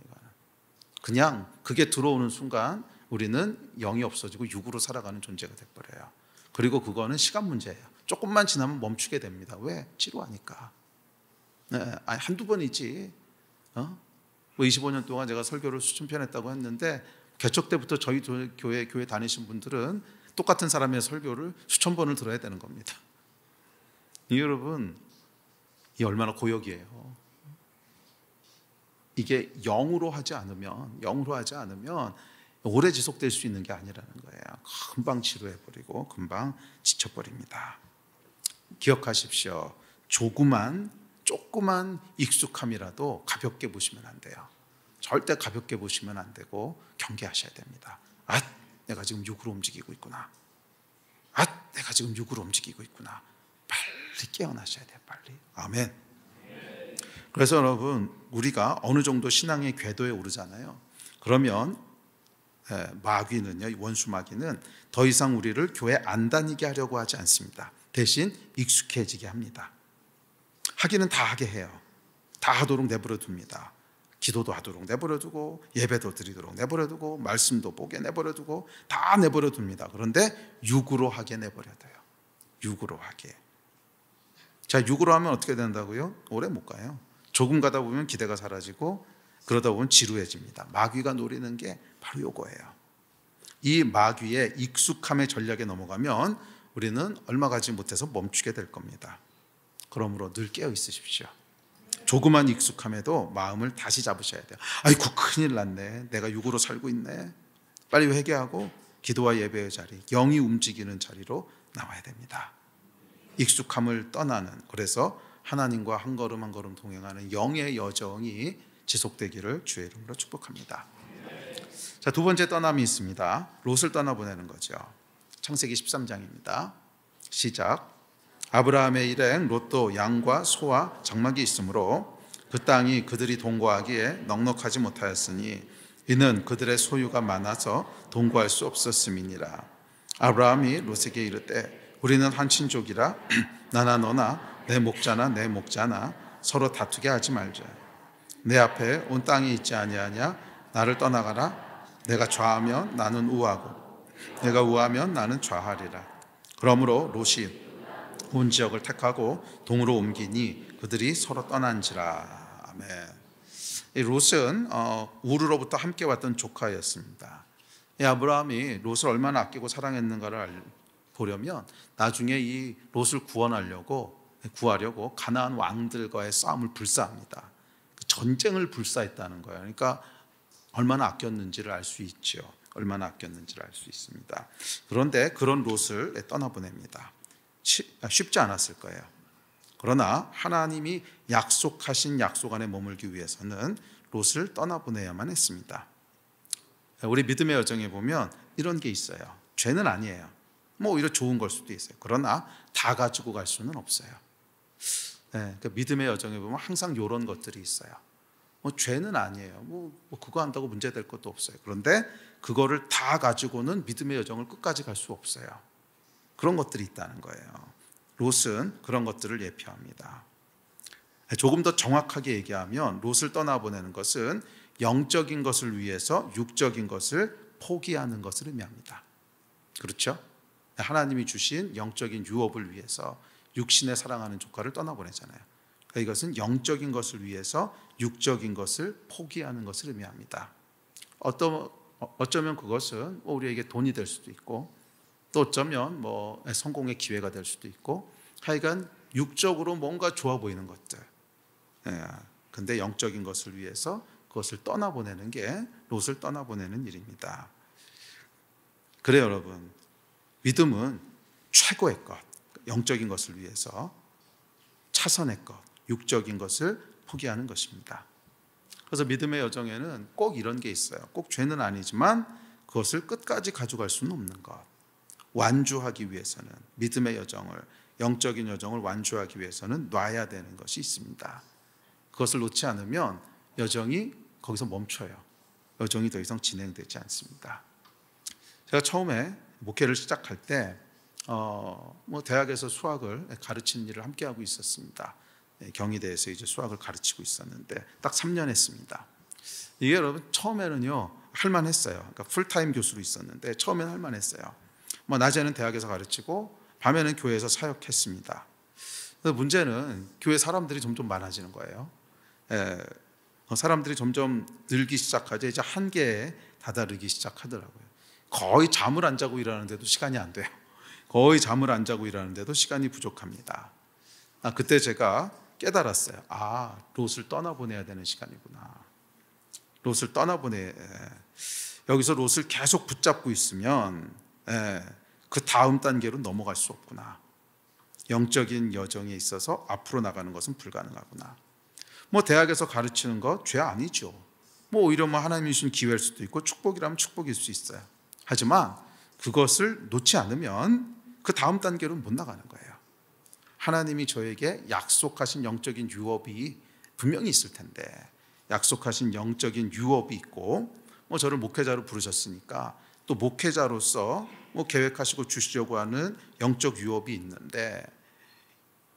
[SPEAKER 1] 그냥 그게 들어오는 순간 우리는 영이 없어지고 육으로 살아가는 존재가 돼버려요. 그리고 그거는 시간 문제예요. 조금만 지나면 멈추게 됩니다. 왜? 지루하니까. 한두 번이지. 25년 동안 제가 설교를 수천 편 했다고 했는데 개척 때부터 저희 교회 다니신 분들은 똑같은 사람의 설교를 수천 번을 들어야 되는 겁니다. 여러분, 이 얼마나 고역이에요. 이게 영으로 하지 않으면 오래 지속될 수 있는 게 아니라는 거예요. 금방 지루해버리고 금방 지쳐버립니다. 기억하십시오. 조그만 익숙함이라도 가볍게 보시면 안 돼요. 절대 가볍게 보시면 안 되고 경계하셔야 됩니다. 내가 지금 육으로 움직이고 있구나. 내가 지금 육으로 움직이고 있구나. 빨리 깨어나셔야 돼요. 빨리. 아멘. 그래서 여러분, 우리가 어느 정도 신앙의 궤도에 오르잖아요. 그러면 마귀는요, 원수 마귀는 더 이상 우리를 교회 안 다니게 하려고 하지 않습니다. 대신 익숙해지게 합니다. 하기는 다 하게 해요. 다 하도록 내버려 둡니다. 기도도 하도록 내버려 두고, 예배도 드리도록 내버려 두고, 말씀도 보게 내버려 두고, 다 내버려 둡니다. 그런데 육으로 하게 내버려 둬요. 육으로 하게. 자, 육으로 하면 어떻게 된다고요? 오래 못 가요. 조금 가다 보면 기대가 사라지고 그러다 보면 지루해집니다. 마귀가 노리는 게 바로 요거예요. 이 마귀의 익숙함의 전략에 넘어가면 우리는 얼마 가지 못해서 멈추게 될 겁니다. 그러므로 늘 깨어 있으십시오. 조그만 익숙함에도 마음을 다시 잡으셔야 돼요. 아이고, 큰일 났네. 내가 육으로 살고 있네. 빨리 회개하고 기도와 예배의 자리, 영이 움직이는 자리로 나와야 됩니다. 익숙함을 떠나는, 그래서 하나님과 한 걸음 한 걸음 동행하는 영의 여정이 지속되기를 주의 이름으로 축복합니다. 자, 두 번째 떠남이 있습니다. 롯을 떠나보내는 거죠. 창세기 13장입니다. 시작. 아브라함의 일행 롯도 양과 소와 장막이 있으므로 그 땅이 그들이 동거하기에 넉넉하지 못하였으니 이는 그들의 소유가 많아서 동거할 수 없었음이니라. 아브라함이 롯에게 이르되 우리는 한 친족이라 나나 너나 내 목자나 내 목자나 서로 다투게 하지 말자. 내 앞에 온 땅이 있지 아니하냐? 나를 떠나가라. 내가 좌하면 나는 우하고 내가 우하면 나는 좌하리라. 그러므로 롯이 온 지역을 택하고 동으로 옮기니 그들이 서로 떠난지라. 아멘. 이 롯은 우르로부터 함께 왔던 조카였습니다. 이 아브라함이 롯을 얼마나 아끼고 사랑했는가를 보려면 나중에 이 롯을 구하려고 가나안 왕들과의 싸움을 불사합니다. 전쟁을 불사했다는 거예요. 그러니까 얼마나 아꼈는지를 알 수 있죠. 얼마나 아꼈는지를 알 수 있습니다. 그런데 그런 롯을 떠나보냅니다. 쉽지 않았을 거예요. 그러나 하나님이 약속하신 약속 안에 머물기 위해서는 롯을 떠나보내야만 했습니다. 우리 믿음의 여정에 보면 이런 게 있어요. 죄는 아니에요. 뭐 오히려 좋은 걸 수도 있어요. 그러나 다 가지고 갈 수는 없어요. 그러니까 믿음의 여정에 보면 항상 이런 것들이 있어요. 뭐 죄는 아니에요. 뭐 그거 한다고 문제될 것도 없어요. 그런데 그거를 다 가지고는 믿음의 여정을 끝까지 갈 수 없어요. 그런 것들이 있다는 거예요. 롯은 그런 것들을 예표합니다. 조금 더 정확하게 얘기하면 롯을 떠나보내는 것은 영적인 것을 위해서 육적인 것을 포기하는 것을 의미합니다. 그렇죠? 하나님이 주신 영적인 유업을 위해서 육신의 사랑하는 조카를 떠나보내잖아요. 그러니까 이것은 영적인 것을 위해서 육적인 것을 포기하는 것을 의미합니다. 어쩌면 그것은 우리에게 돈이 될 수도 있고, 또 어쩌면 성공의 기회가 될 수도 있고, 하여간 육적으로 뭔가 좋아 보이는 것들. 근데 영적인 것을 위해서 그것을 떠나보내는 게 롯을 떠나보내는 일입니다. 그래요, 여러분. 믿음은 최고의 것, 영적인 것을 위해서 차선의 것, 육적인 것을 포기하는 것입니다. 그래서 믿음의 여정에는 꼭 이런 게 있어요. 꼭 죄는 아니지만 그것을 끝까지 가져갈 수는 없는 것. 완주하기 위해서는, 믿음의 여정을, 영적인 여정을 완주하기 위해서는 놔야 되는 것이 있습니다. 그것을 놓지 않으면 여정이 거기서 멈춰요. 여정이 더 이상 진행되지 않습니다. 제가 처음에 목회를 시작할 때 대학에서 수학을 가르치는 일을 함께 하고 있었습니다. 경희대에서 이제 수학을 가르치고 있었는데 딱 3년 했습니다. 이게 여러분 처음에는요 할만했어요. 그러니까 풀타임 교수로 있었는데 처음에는 할만했어요. 낮에는 대학에서 가르치고 밤에는 교회에서 사역했습니다. 문제는 교회 사람들이 점점 많아지는 거예요. 사람들이 점점 늘기 시작하죠. 이제 한계에 다다르기 시작하더라고요. 거의 잠을 안 자고 일하는데도 시간이 안 돼요. 거의 잠을 안 자고 일하는데도 시간이 부족합니다. 그때 제가 깨달았어요. 롯을 떠나보내야 되는 시간이구나. 롯을 여기서 롯을 계속 붙잡고 있으면 그 다음 단계로 넘어갈 수 없구나. 영적인 여정에 있어서 앞으로 나가는 것은 불가능하구나. 대학에서 가르치는 거 죄 아니죠. 오히려 하나님이 주신 기회일 수도 있고 축복이라면 축복일 수 있어요. 하지만 그것을 놓지 않으면 그 다음 단계로 못 나가는 거예요. 하나님이 저에게 약속하신 영적인 유업이 분명히 있을 텐데, 약속하신 영적인 유업이 있고 저를 목회자로 부르셨으니까 또 목회자로서 계획하시고 주시려고 하는 영적 유업이 있는데,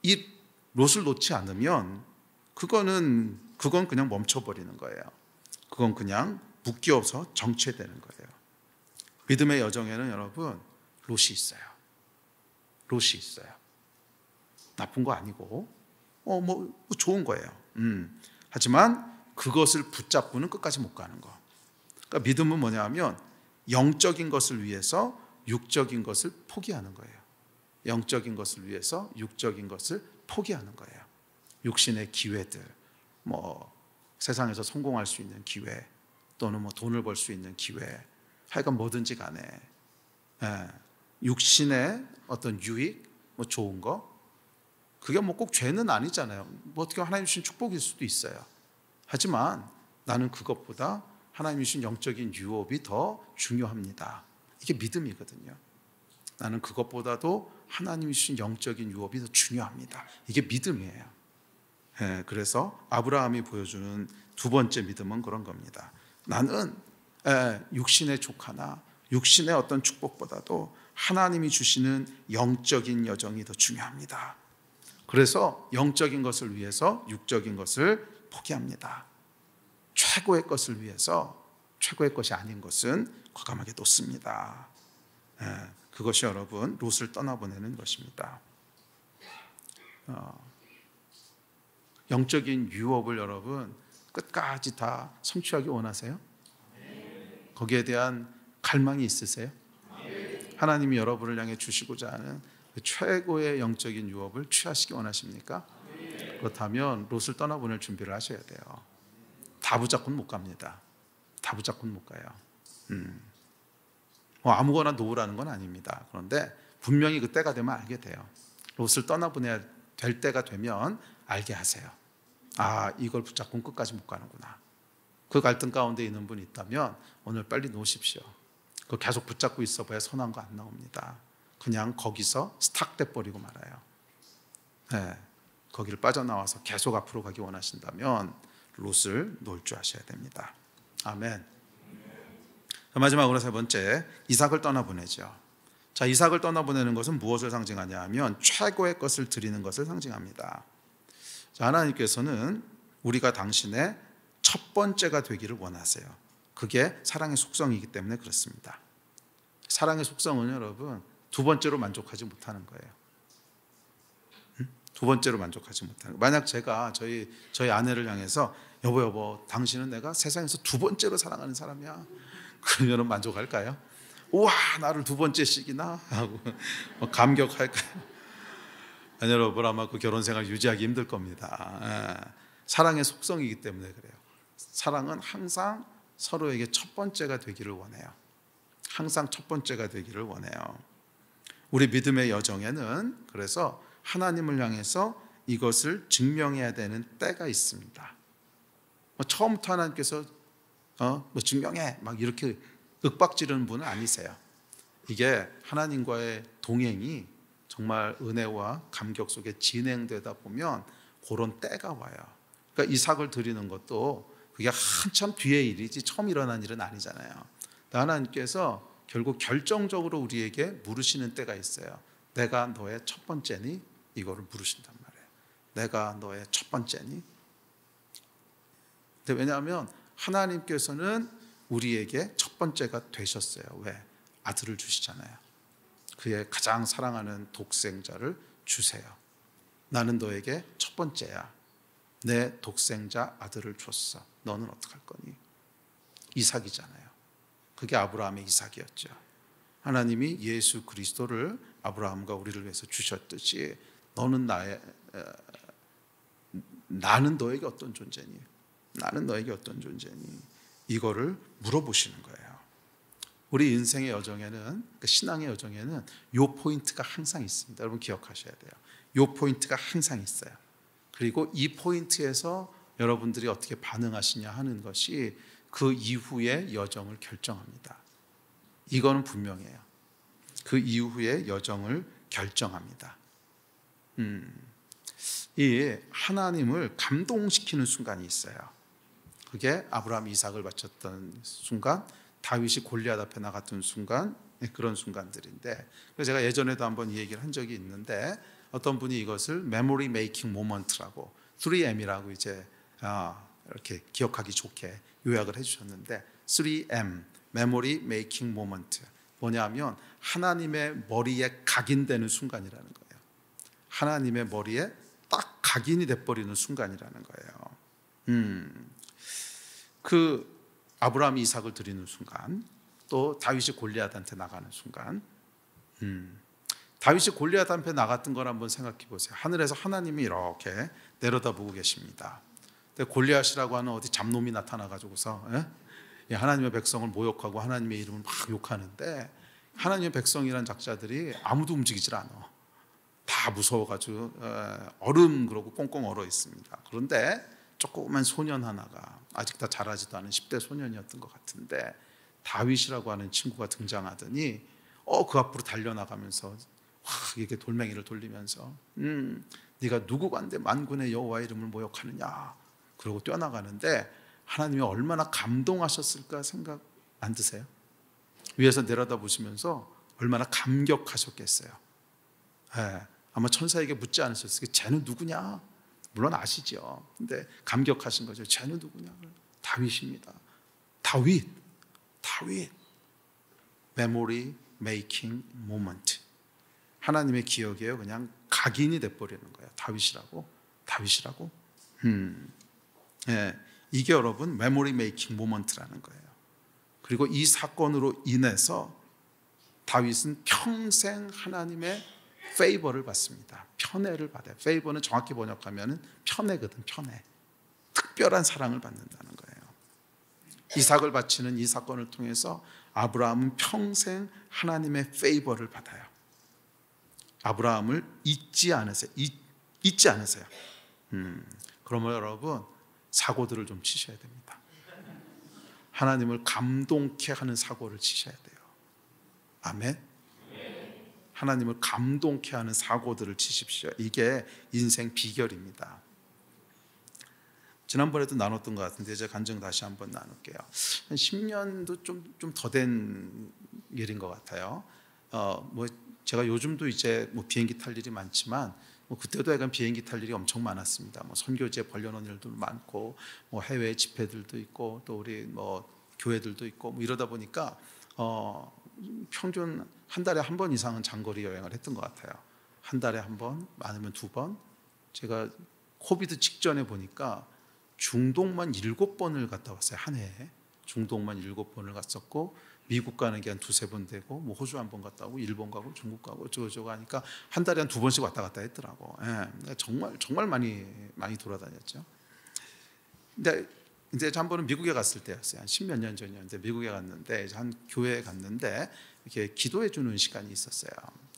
[SPEAKER 1] 이 롯을 놓지 않으면 그건 그냥 멈춰버리는 거예요. 그건 그냥 묶여서 정체되는 거예요. 믿음의 여정에는 여러분 롯이 있어요. 롯이 있어요. 나쁜 거 아니고 좋은 거예요. 하지만 그것을 붙잡고는 끝까지 못 가는 거. 그러니까 믿음은 뭐냐면 영적인 것을 위해서 육적인 것을 포기하는 거예요. 영적인 것을 위해서 육적인 것을 포기하는 거예요. 육신의 기회들, 세상에서 성공할 수 있는 기회, 또는 돈을 벌 수 있는 기회, 하여간 뭐든지 간에 육신의 어떤 유익, 좋은 거, 그게 꼭 죄는 아니잖아요. 어떻게 하나님 주신 축복일 수도 있어요. 하지만 나는 그것보다 하나님 주신 영적인 유업이 더 중요합니다. 이게 믿음이거든요. 나는 그것보다도 하나님이 주신 영적인 유업이 더 중요합니다. 이게 믿음이에요. 그래서 아브라함이 보여주는 두 번째 믿음은 그런 겁니다. 나는 육신의 족하나 육신의 어떤 축복보다도 하나님이 주시는 영적인 여정이 더 중요합니다. 그래서 영적인 것을 위해서 육적인 것을 포기합니다. 최고의 것을 위해서 최고의 것이 아닌 것은 과감하게 놓습니다. 그것이 여러분 롯을 떠나보내는 것입니다. 영적인 유업을 여러분 끝까지 다 성취하기 원하세요? 거기에 대한 갈망이 있으세요? 하나님이 여러분을 향해 주시고자 하는 그 최고의 영적인 유업을 취하시기 원하십니까? 그렇다면 롯을 떠나보낼 준비를 하셔야 돼요. 다 붙잡고는 못 갑니다. 다 붙잡고는 못 가요. 아무거나 놓으라는 건 아닙니다. 그런데 분명히 그 때가 되면 알게 돼요. 롯을 떠나보내야 될 때가 되면 알게 하세요. 이걸 붙잡고는 끝까지 못 가는구나. 그 갈등 가운데 있는 분이 있다면 오늘 빨리 놓으십시오. 그거 계속 붙잡고 있어 봐야 선한 거 안 나옵니다. 그냥 거기서 스탁돼 버리고 말아요. 네, 거기를 빠져나와서 계속 앞으로 가기 원하신다면 롯을 놓을 줄 아셔야 됩니다. 아멘. 마지막으로 세 번째, 이삭을 떠나보내죠. 자, 이삭을 떠나보내는 것은 무엇을 상징하냐 하면 최고의 것을 드리는 것을 상징합니다. 자, 하나님께서는 우리가 당신의 첫 번째가 되기를 원하세요. 그게 사랑의 속성이기 때문에 그렇습니다. 사랑의 속성은 여러분 두 번째로 만족하지 못하는 거예요. 두 번째로 만족하지 못하는 거예요. 만약 제가 저희 아내를 향해서 여보 당신은 내가 세상에서 두 번째로 사랑하는 사람이야, 그러면 만족할까요? 우와, 나를 두 번째씩이나 하고 감격할까요? 아니, 여러분 아마 그 결혼 생활 유지하기 힘들 겁니다. 사랑의 속성이기 때문에 그래요. 사랑은 항상 서로에게 첫 번째가 되기를 원해요. 항상 첫 번째가 되기를 원해요. 우리 믿음의 여정에는 그래서 하나님을 향해서 이것을 증명해야 되는 때가 있습니다. 처음부터 하나님께서 증명해 막 이렇게 윽박지르는 분은 아니세요. 이게 하나님과의 동행이 정말 은혜와 감격 속에 진행되다 보면 그런 때가 와요. 그러니까 이삭을 드리는 것도 그게 한참 뒤의 일이지 처음 일어난 일은 아니잖아요. 하나님께서 결국 결정적으로 우리에게 물으시는 때가 있어요. 내가 너의 첫 번째니? 이거를 물으신단 말이에요. 내가 너의 첫 번째니? 근데 왜냐하면 하나님께서는 우리에게 첫 번째가 되셨어요. 왜? 아들을 주시잖아요. 그의 가장 사랑하는 독생자를 주세요. 나는 너에게 첫 번째야. 내 독생자 아들을 줬어. 너는 어떡할 거니? 이삭이잖아요. 그게 아브라함의 이삭이었죠. 하나님이 예수 그리스도를 아브라함과 우리를 위해서 주셨듯이 나는 너에게 어떤 존재니? 나는 너에게 어떤 존재니? 이거를 물어보시는 거예요. 우리 인생의 여정에는, 신앙의 여정에는 요 포인트가 항상 있습니다. 여러분 기억하셔야 돼요. 요 포인트가 항상 있어요. 그리고 이 포인트에서 여러분들이 어떻게 반응하시냐 하는 것이 그 이후의 여정을 결정합니다. 이거는 분명해요. 그 이후의 여정을 결정합니다. 이 하나님을 감동시키는 순간이 있어요. 그게 아브라함이 이삭을 바쳤던 순간, 다윗이 골리앗 앞에 나갔던 순간, 그런 순간들인데, 그래서 제가 예전에도 한번 이 얘기를 한 적이 있는데 어떤 분이 이것을 메모리 메이킹 모먼트라고 3M이라고 이제 이렇게 기억하기 좋게 요약을 해주셨는데 3M, 메모리 메이킹 모먼트, 뭐냐면 하나님의 머리에 각인되는 순간이라는 거예요. 하나님의 머리에 딱 각인이 돼버리는 순간이라는 거예요. 그 아브라함이 이삭을 드리는 순간, 또 다윗이 골리앗한테 나가는 순간, 다윗이 골리앗 앞에 나갔던 걸 한번 생각해 보세요. 하늘에서 하나님이 이렇게 내려다보고 계십니다. 근데 골리앗이라고 하는 어디 잡놈이 나타나가지고서 하나님의 백성을 모욕하고 하나님의 이름을 막 욕하는데, 하나님의 백성이란 작자들이 아무도 움직이질 않아. 다 무서워가지고 얼음 그러고 꽁꽁 얼어 있습니다. 그런데 조그만 소년 하나가, 아직 다 자라지도 않은 10대 소년이었던 것 같은데, 다윗이라고 하는 친구가 등장하더니 그 앞으로 달려나가면서 이렇게 돌멩이를 돌리면서 네가 누구간데 만군의 여호와 이름을 모욕하느냐, 그러고 뛰어나가는데 하나님이 얼마나 감동하셨을까 생각 안 드세요? 위에서 내려다보시면서 얼마나 감격하셨겠어요. 아마 천사에게 묻지 않으셨어요. 쟤는 누구냐? 물론 아시죠. 근데 감격하신 거죠. 쟤는 누구냐? 다윗입니다. 다윗. 메모리 메이킹 모먼트. 하나님의 기억이에요. 그냥 각인이 돼버리는 거예요. 다윗이라고. 이게 여러분 메모리 메이킹 모먼트라는 거예요. 그리고 이 사건으로 인해서 다윗은 평생 하나님의 페이버를 받습니다. 편애를 받아요. 페이버는 정확히 번역하면 편애거든. 편애. 특별한 사랑을 받는다는 거예요. 이삭을 바치는 이 사건을 통해서 아브라함은 평생 하나님의 페이버를 받아요. 아브라함을 잊지 않으세요. 그러면 여러분 사고들을 좀 치셔야 됩니다. 하나님을 감동케 하는 사고를 치셔야 돼요. 아멘. 하나님을 감동케 하는 사고들을 치십시오. 이게 인생 비결입니다. 지난번에도 나눴던 것 같은데 제 간증 다시 한번 나눌게요. 한 10년도 좀 더 된 일인 것 같아요. 뭐 제가 요즘도 이제 뭐 비행기 탈 일이 많지만 뭐 그때도 약간 비행기 탈 일이 엄청 많았습니다. 뭐 선교제 벌려놓은 일도 많고 뭐 해외 집회들도 있고 또 우리 뭐 교회들도 있고 뭐 이러다 보니까 평균 한 달에 한 번 이상은 장거리 여행을 했던 것 같아요. 한 달에 한 번, 많으면 2번. 제가 코비드 직전에 보니까 중동만 7번을 갔다 왔어요. 한 해에. 중동만 7번을 갔었고 미국 가는 게 한 2-3번 되고 뭐 호주 한 번 갔다 오고 일본 가고 중국 가고 어쩌고저쩌고 하니까 한 달에 한 2번씩 왔다 갔다 했더라고. 예, 정말 많이 돌아다녔죠. 근데 이제 한 번은 미국에 갔을 때였어요. 한 10몇 년 전이었는데 미국에 갔는데 한 교회에 갔는데 이렇게 기도해 주는 시간이 있었어요.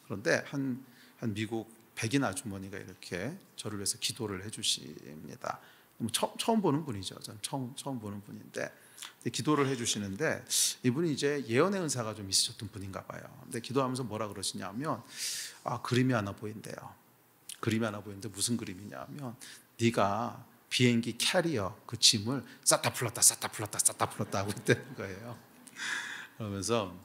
[SPEAKER 1] 그런데 한 미국 백인 아주머니가 이렇게 저를 위해서 기도를 해 주십니다. 처음 보는 분이죠. 전 처음 보는 분인데 기도를 해 주시는데 이분이 이제 예언의 은사가 좀 있으셨던 분인가 봐요. 근데 기도하면서 뭐라 그러시냐면 그림이 하나 보인대요. 그림이 하나 보이는데 무슨 그림이냐면 네가 비행기 캐리어 그 짐을 쌌다 풀었다 하고 있다는 거예요. 그러면서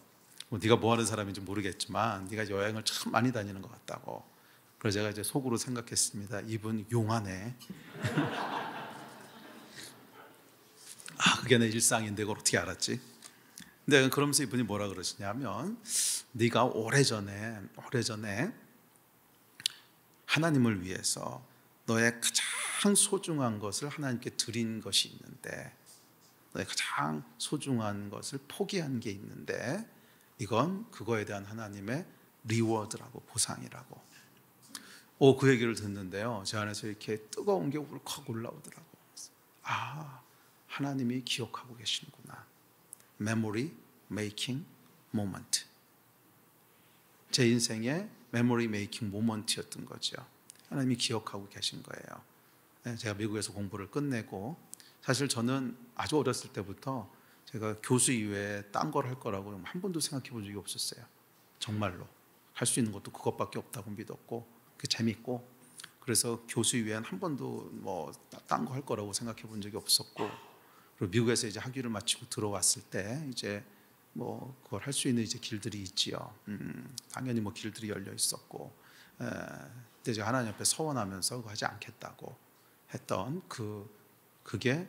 [SPEAKER 1] 네가 뭐 하는 사람인지 모르겠지만 네가 여행을 참 많이 다니는 것 같다고. 그래서 제가 이제 속으로 생각했습니다. 이분 용하네. 그게 내 일상인데 그걸 어떻게 알았지? 근데 그러면서 이분이 뭐라 그러시냐면 네가 오래전에 하나님을 위해서 너의 가장 소중한 것을 하나님께 드린 것이 있는데 너의 가장 소중한 것을 포기한 게 있는데 이건 그거에 대한 하나님의 리워드라고 보상이라고. 그 얘기를 듣는데요. 제 안에서 이렇게 뜨거운 게 울컥 올라오더라고. 하나님이 기억하고 계시는구나. Memory making moment. 제 인생의 memory making moment였던 거죠. 하나님이 기억하고 계신 거예요. 제가 미국에서 공부를 끝내고 사실 저는 아주 어렸을 때부터 제가 교수 이외에 딴 걸 할 거라고 한 번도 생각해 본 적이 없었어요. 정말로. 할 수 있는 것도 그것밖에 없다고 믿었고 그게 재밌고 그래서 교수 이외에는 한 번도 뭐 딴 거 할 거라고 생각해 본 적이 없었고 그리고 미국에서 이제 학위를 마치고 들어왔을 때 이제 뭐 그걸 할 수 있는 이제 길들이 있지요. 당연히 뭐 길들이 열려 있었고 근데 제가 하나님 앞에 서원하면서 그거 하지 않겠다고 했던 그게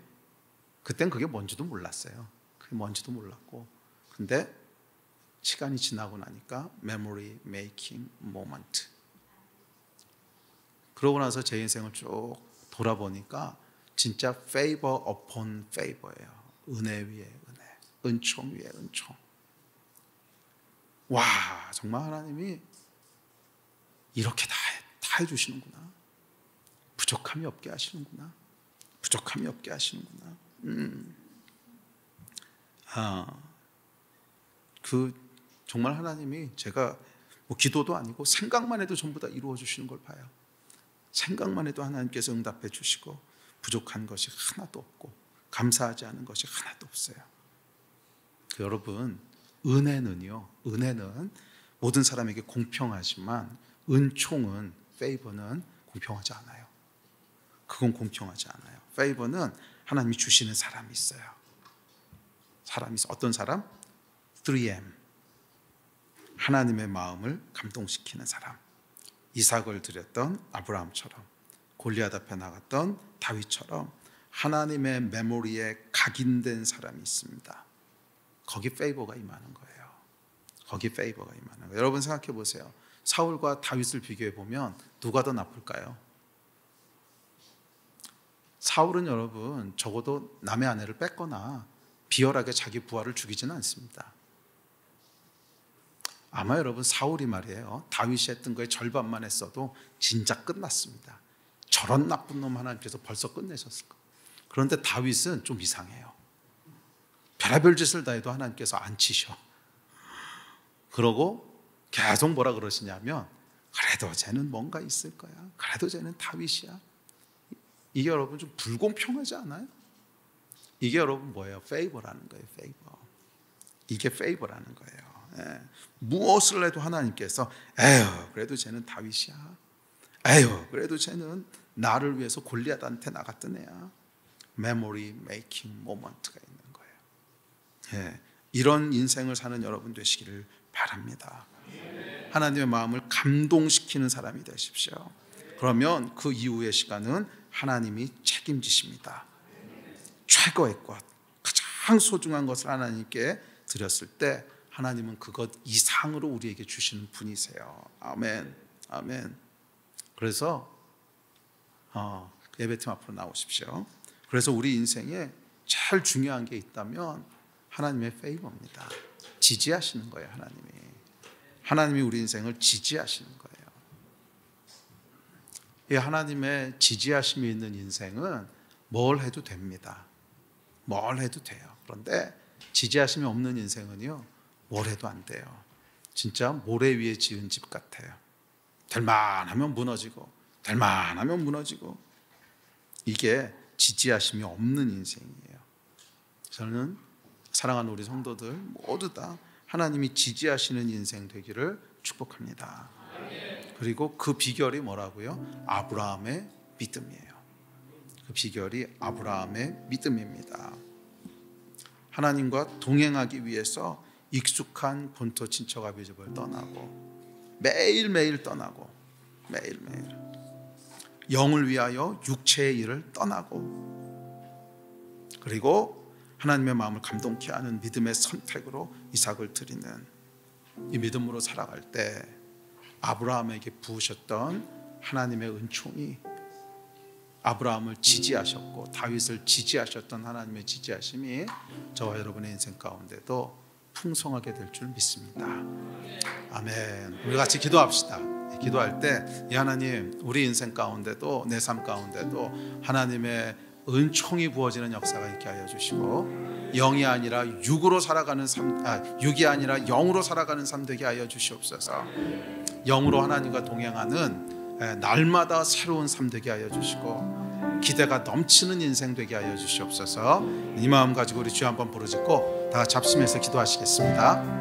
[SPEAKER 1] 그땐 그게 뭔지도 몰랐어요. 그게 뭔지도 몰랐고 근데 시간이 지나고 나니까 memory making moment. 그러고 나서 제 인생을 쭉 돌아보니까 진짜 favor upon favor예요. 은혜 위에 은혜, 은총 위에 은총. 와, 정말 하나님이 이렇게 다 해주시는구나. 부족함이 없게 하시는구나. 부족함이 없게 하시는구나. 정말 하나님이 제가 뭐 기도도 아니고 생각만 해도 전부 다 이루어 주시는 걸 봐요. 생각만 해도 하나님께서 응답해 주시고 부족한 것이 하나도 없고 감사하지 않은 것이 하나도 없어요. 여러분 은혜는 모든 사람에게 공평하지만 은총은 페이버는 공평하지 않아요. 그건 공평하지 않아요. 페이버는 하나님이 주시는 사람이 있어요. 어떤 사람? 3M. 하나님의 마음을 감동시키는 사람. 이삭을 드렸던 아브라함처럼 골리앗 앞에 나갔던 다윗처럼 하나님의 메모리에 각인된 사람이 있습니다. 거기 페이버가 임하는 거예요. 거기 페이버가 임하는 거예요. 여러분 생각해 보세요. 사울과 다윗을 비교해 보면 누가 더 나쁠까요? 사울은 여러분 적어도 남의 아내를 뺏거나 비열하게 자기 부하를 죽이지는 않습니다. 아마 여러분 사울이 말이에요. 다윗이 했던 거에 절반만 했어도 진작 끝났습니다. 저런 나쁜 놈 하나님께서 벌써 끝내셨을 거예요. 그런데 다윗은 좀 이상해요. 별의별 짓을 다 해도 하나님께서 안 치셔. 그러고 계속 뭐라 그러시냐면 그래도 쟤는 뭔가 있을 거야. 그래도 쟤는 다윗이야. 이게 여러분 좀 불공평하지 않아요? 이게 여러분 뭐예요? 페이버라는 거예요. 페이버. 이게 페이버라는 거예요. 무엇을 해도 하나님께서 에휴 그래도 쟤는 다윗이야, 에휴 그래도 쟤는 나를 위해서 골리앗한테 나갔던 애야. 메모리 메이킹 모먼트가 있는 거예요. 이런 인생을 사는 여러분 되시기를 바랍니다. 하나님의 마음을 감동시키는 사람이 되십시오. 그러면 그 이후의 시간은 하나님이 책임지십니다. 최고의 것, 가장 소중한 것을 하나님께 드렸을 때 하나님은 그것 이상으로 우리에게 주시는 분이세요. 아멘, 아멘. 그래서 예배팀 앞으로 나오십시오. 그래서 우리 인생에 제일 중요한 게 있다면 하나님의 페이버입니다. 지지하시는 거예요. 하나님이 우리 인생을 지지하시는 거예요. 이 하나님의 지지하심이 있는 인생은 뭘 해도 됩니다. 뭘 해도 돼요. 그런데 지지하심이 없는 인생은요, 뭘 해도 안 돼요. 진짜 모래 위에 지은 집 같아요. 될만하면 무너지고 될만하면 무너지고. 이게 지지하심이 없는 인생이에요. 저는 사랑하는 우리 성도들 모두 다 하나님이 지지하시는 인생 되기를 축복합니다. 그리고 그 비결이 뭐라고요? 아브라함의 믿음이에요. 그 비결이 아브라함의 믿음입니다. 하나님과 동행하기 위해서 익숙한 본토 친척 아비 집을 떠나고 매일매일 떠나고 매일매일 영을 위하여 육체의 일을 떠나고 그리고 하나님의 마음을 감동케 하는 믿음의 선택으로 이삭을 드리는 이 믿음으로 살아갈 때 아브라함에게 부으셨던 하나님의 은총이 아브라함을 지지하셨고 다윗을 지지하셨던 하나님의 지지하심이 저와 여러분의 인생 가운데도 풍성하게 될 줄 믿습니다. 아멘. 우리 같이 기도합시다. 기도할 때 이 하나님, 우리 인생 가운데도 내 삶 가운데도 하나님의 은총이 부어지는 역사가 있게 하여 주시고 영이 아니라 육으로 살아가는 삶, 육이 아니라 영으로 살아가는 삶 되게 하여 주시옵소서. 영으로 하나님과 동행하는 날마다 새로운 삶 되게 하여 주시고 기대가 넘치는 인생 되게 하여 주시옵소서. 이 마음 가지고 우리 주여 한번 부르짖고 다 같이 합심해서 기도하시겠습니다.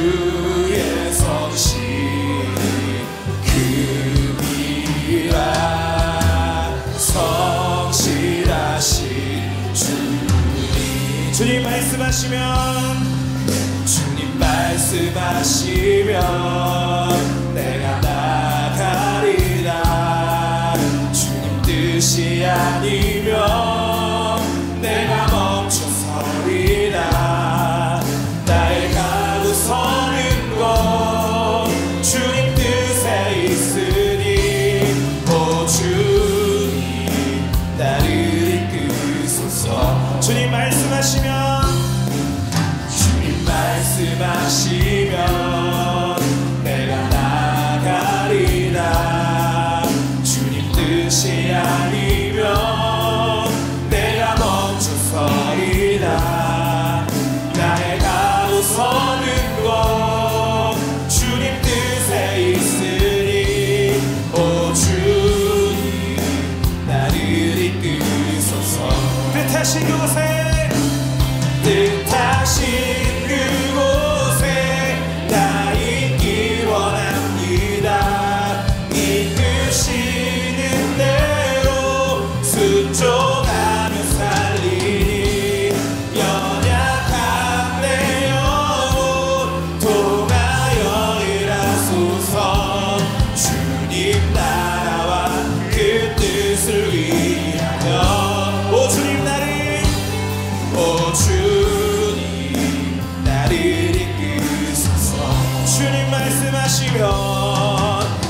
[SPEAKER 2] 주의 성실 금이라 성실하신 주님 말씀하시면 내가 나가리라. 주님 뜻이 아니면 내가 멈춰서리라. 나의 가고 서는 곳 주님 뜻에 있으니 오 주님 나를 이끄소서. 주님 말씀하시면 내가 나가리라. 주님 뜻이 아니면 내가 멈춰서리라. 나의 가고 서는 곳 주님 뜻에 있으니 오 주님 나를 이끄소서. 뜻하신 그곳에 나 있기 원합니다. 이끄시는 대로 순종하며 살리니 연약한 내 영혼 통하여 일하소서. 주님 나라와 그 뜻을 위하여 오 주님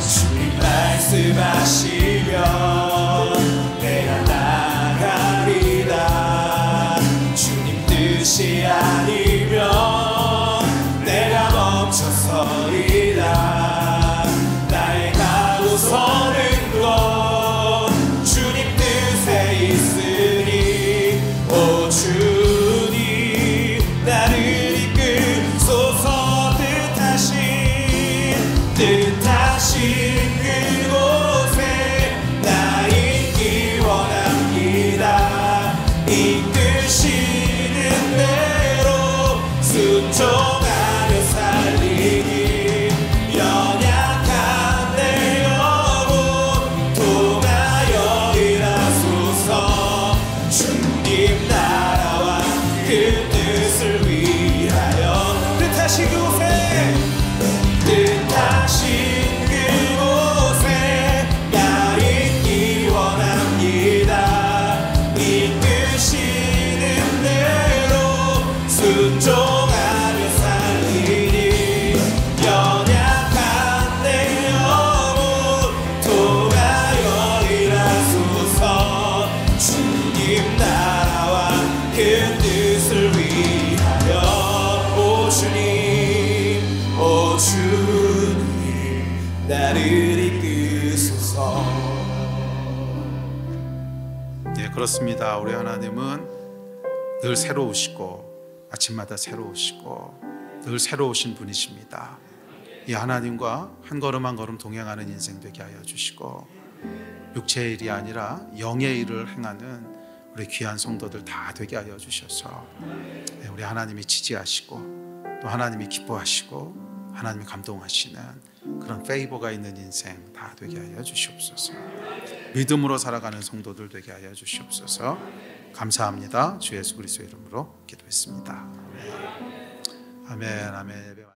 [SPEAKER 2] 주님 말씀하시면 내가 나가리라. 주님 뜻이 아니면 내가 멈춰서리라. 나의 가고 서는 곳 주님 뜻에 있으니 오 주님 나를 이끌소서. 뜻하신 그곳에 나 있기 원합니다. 이끄시는 대로 순종하며 살리니 연약한 내 영혼 통하여 일하소서. 주님 나라와 그 뜻을 위하여 뜻하신 그곳에 나 있기 원합니다. 이끄시는 대로 순종하며 살리니 연약한 내 영혼 통하여 일하소서. 주님 나라와 그 뜻을 위하여 오 주님 나를 이끄소서.
[SPEAKER 1] 네, 그렇습니다. 우리 하나님은 늘 새로우시고 아침마다 새로우시고 늘 새로우신 분이십니다. 이 하나님과 한 걸음 한 걸음 동행하는 인생 되게 하여 주시고 육체의 일이 아니라 영의 일을 행하는 우리 귀한 성도들 다 되게 하여 주셔서 우리 하나님이 지지하시고 또 하나님이 기뻐하시고 하나님이 감동하시는 그런 페이버가 있는 인생 다 되게 하여 주시옵소서. 믿음으로 살아가는 성도들 되게 하여 주시옵소서. 감사합니다. 주 예수 그리스도의 이름으로 기도했습니다. 아멘. 아멘.